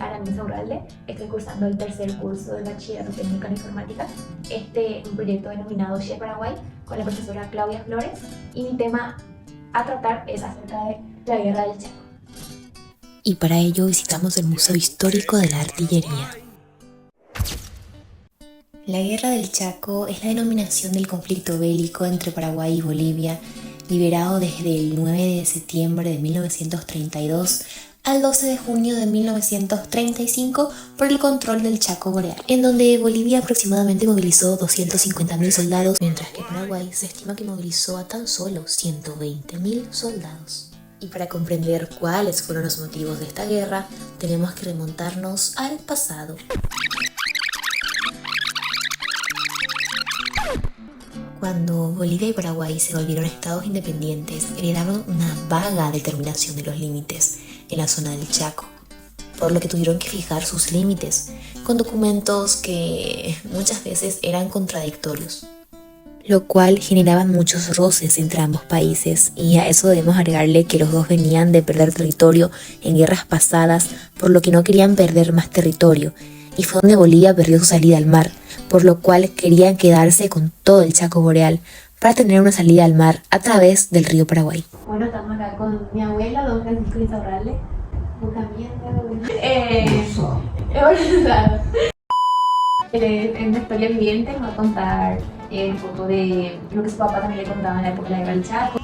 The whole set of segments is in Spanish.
Ana Insaurralde, estoy cursando el tercer curso del Bachillerato Técnico en Informática. Este es un proyecto denominado Che Paraguay con la profesora Claudia Flores y mi tema a tratar es acerca de la Guerra del Chaco. Y para ello visitamos el Museo Histórico de la Artillería. La Guerra del Chaco es la denominación del conflicto bélico entre Paraguay y Bolivia, liberado desde el 9 de septiembre de 1932 al 12 de junio de 1935 por el control del Chaco Boreal, en donde Bolivia aproximadamente movilizó 250.000 soldados, mientras que Paraguay se estima que movilizó a tan solo 120.000 soldados. Y para comprender cuáles fueron los motivos de esta guerra, tenemos que remontarnos al pasado. Cuando Bolivia y Paraguay se volvieron estados independientes, heredaron una vaga determinación de los límites en la zona del Chaco, por lo que tuvieron que fijar sus límites con documentos que muchas veces eran contradictorios, lo cual generaba muchos roces entre ambos países, y a eso debemos agregarle que los dos venían de perder territorio en guerras pasadas, por lo que no querían perder más territorio, y fue donde Bolivia perdió su salida al mar, por lo cual querían quedarse con todo el Chaco Boreal para tener una salida al mar a través del río Paraguay. Bueno, estamos acá con mi abuela, don Francisco Insaurralde. ¿Vos también, abuela? Es una historia viviente, nos va a contar un poco de lo que su papá también le contaba en la época de la Guerra del Chaco.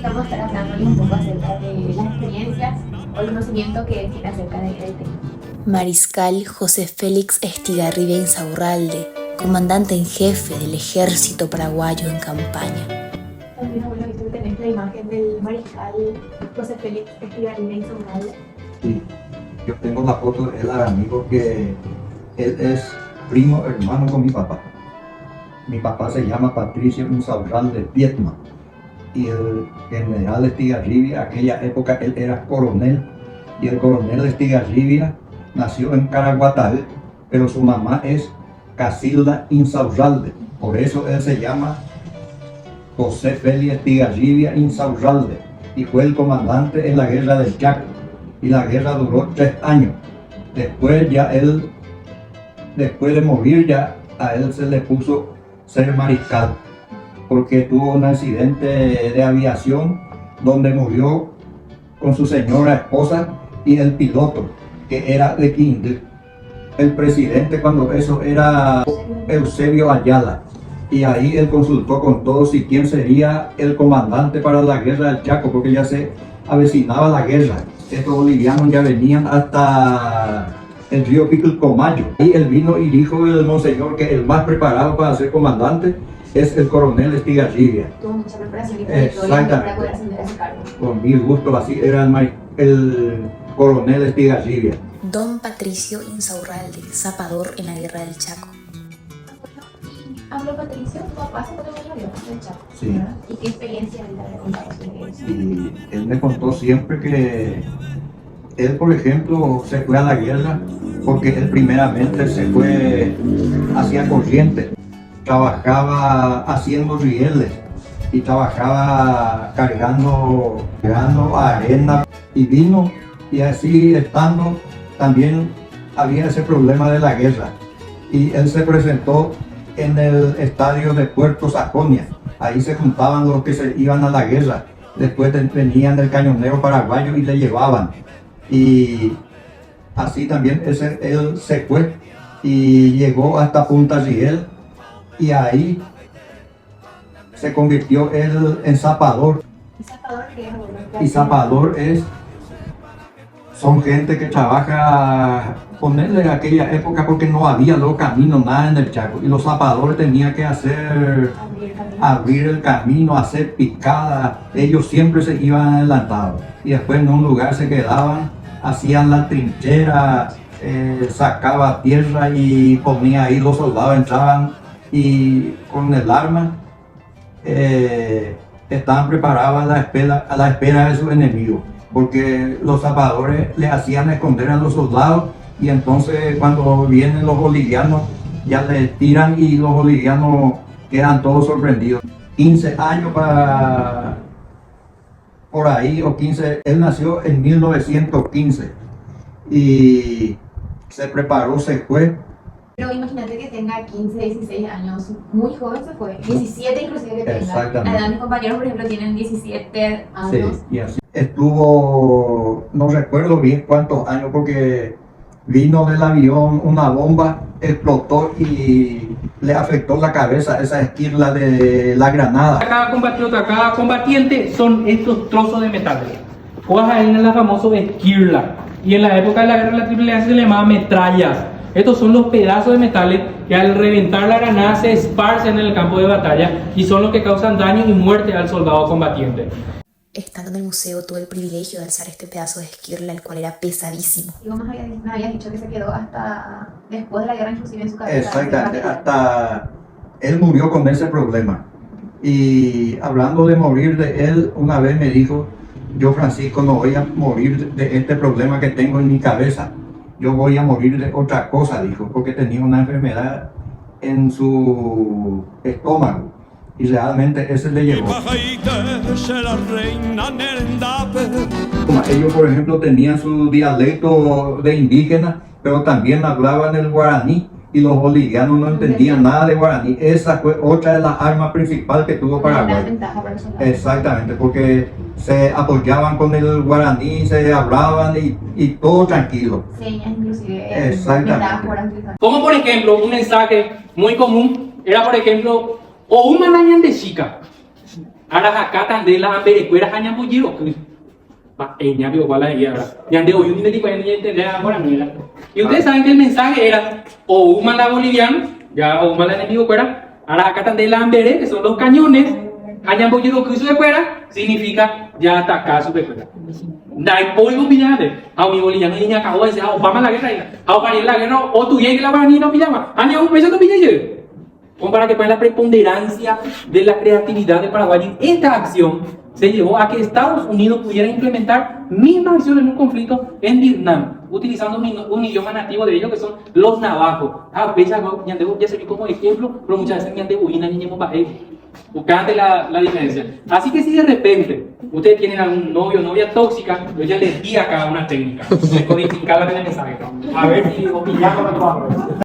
Vamos a estar hablándoles un poco acerca de las experiencias o el conocimiento que tiene acerca de este tema. Mariscal José Félix Estigarribia Insaurralde, comandante en jefe del ejército paraguayo en campaña. También, abuelo, visto que tenés la imagen del mariscal José Félix Estigarribia Insaurralde. Sí, yo tengo la foto de él, amigo, que él es primo hermano con mi papá. Mi papá se llama Patricio Insaurralde Vietma y el general Estigarribia, aquella época él era coronel, y el coronel Estigarribia nació en Caraguatal, pero su mamá es Casilda Insaurralde, por eso él se llama José Félix Estigarribia Insaurralde, y fue el comandante en la guerra del Chaco, y la guerra duró 3 años. Después de morir ya a él se le puso ser mariscal, porque tuvo un accidente de aviación donde murió con su señora esposa y el piloto, que era de Quindío. El presidente cuando eso era Eusebio Ayala, y ahí él consultó con todos si quién sería el comandante para la guerra del Chaco, porque ya se avecinaba la guerra. Estos bolivianos ya venían hasta el río Pilcomayo, y él vino y dijo el monseñor que el más preparado para ser comandante es el coronel Estigarribia. Tuvo mucha preparación y trayectoria para poder ascender a ese cargo. Con mil gusto, así era el coronel Estigarribia. Don Patricio Insaurralde, zapador en la guerra del Chaco. Hablo Patricio, tu papá se fue en la guerra del Chaco. Sí. ¿Verdad? ¿Y qué experiencia él te ha contado sobre eso? Y él me contó siempre que él, por ejemplo, se fue a la guerra porque él primeramente se fue hacia Corrientes, trabajaba haciendo rieles y trabajaba cargando arena, y vino, y así estando también había ese problema de la guerra, y él se presentó en el estadio de Puerto Sajonia. Ahí se juntaban los que se iban a la guerra, después venían del cañonero paraguayo y le llevaban, y así también él se fue y llegó hasta Punta Riel, y ahí se convirtió él en zapador. ¿Y zapador qué es, abuelo? Y zapador son gente que trabaja, ponerle en aquella época porque no había los caminos, nada en el Chaco, y los zapadores tenían que abrir el camino, hacer picadas. Ellos siempre se iban adelantados, y después en un lugar se quedaban, hacían la trinchera, sacaba tierra y ponía ahí, los soldados entraban y con el arma estaban preparados a la espera de sus enemigos, porque los zapadores le hacían esconder a los soldados, y entonces cuando vienen los bolivianos ya les tiran y los bolivianos quedan todos sorprendidos. 15 años por ahí, o 15, él nació en 1915, y se preparó, se fue. Pero imagínate que tenga 15, 16 años, muy joven se fue, 17 inclusive que tenga. Exactamente. La edad de mis compañeros, por ejemplo, tienen 17 años. Sí, y así. Estuvo, no recuerdo bien cuántos años, porque vino del avión una bomba, explotó y le afectó la cabeza, esa esquirla de la granada. Cada combatiente son estos trozos de metal. Juegas ahí en la famosa esquirla. Y en la época de la guerra de la Triple A se le llamaba metrallas. Estos son los pedazos de metales que al reventar la granada se esparcen en el campo de batalla y son los que causan daño y muerte al soldado combatiente. Estando en el museo tuve el privilegio de alzar este pedazo de esquirla, el cual era pesadísimo. Y vos me habías dicho que se quedó hasta después de la guerra, inclusive en su cabeza. Exactamente, hasta él murió con ese problema. Y hablando de morir de él, una vez me dijo, yo Francisco no voy a morir de este problema que tengo en mi cabeza, yo voy a morir de otra cosa, dijo, porque tenía una enfermedad en su estómago y realmente ese le llevó. Ellos, por ejemplo, tenían su dialecto de indígena, pero también hablaban el guaraní y los bolivianos no entendían nada de guaraní. Esa fue otra de las armas principales que tuvo Paraguay. Exactamente, porque se apoyaban con el guaraní, se hablaban y todo tranquilo. Señas, inclusive. Exactamente. Metáforas. Como por ejemplo, un mensaje muy común era, por ejemplo, o una mañana de chica. Arajacatan de la amberecuera añambullido. Y ustedes saben que el mensaje era o uma la boliviano, ya o uma la enemigo fuera, Arajacatan de la ambere, que son los cañones, añambullido que de fuera, significa ya atacar su pecuera. Dai polvo pillante, a mi boliviano niña acabó de decir, a Obama la guerra, a para la guerra, o tu que la guaraní no pillaba, a un peso no pilla. Como para que vean la preponderancia de la creatividad de Paraguay. En esta acción se llevó a que Estados Unidos pudiera implementar misma acción en un conflicto en Vietnam, utilizando un idioma nativo de ellos que son los navajos. A veces ya se vio como ejemplo, pero muchas veces buscante la diferencia. Así que si de repente ustedes tienen algún novio o novia tóxica, yo ya les di acá una técnica, descodificarla en el mensaje, a ver si opinamos.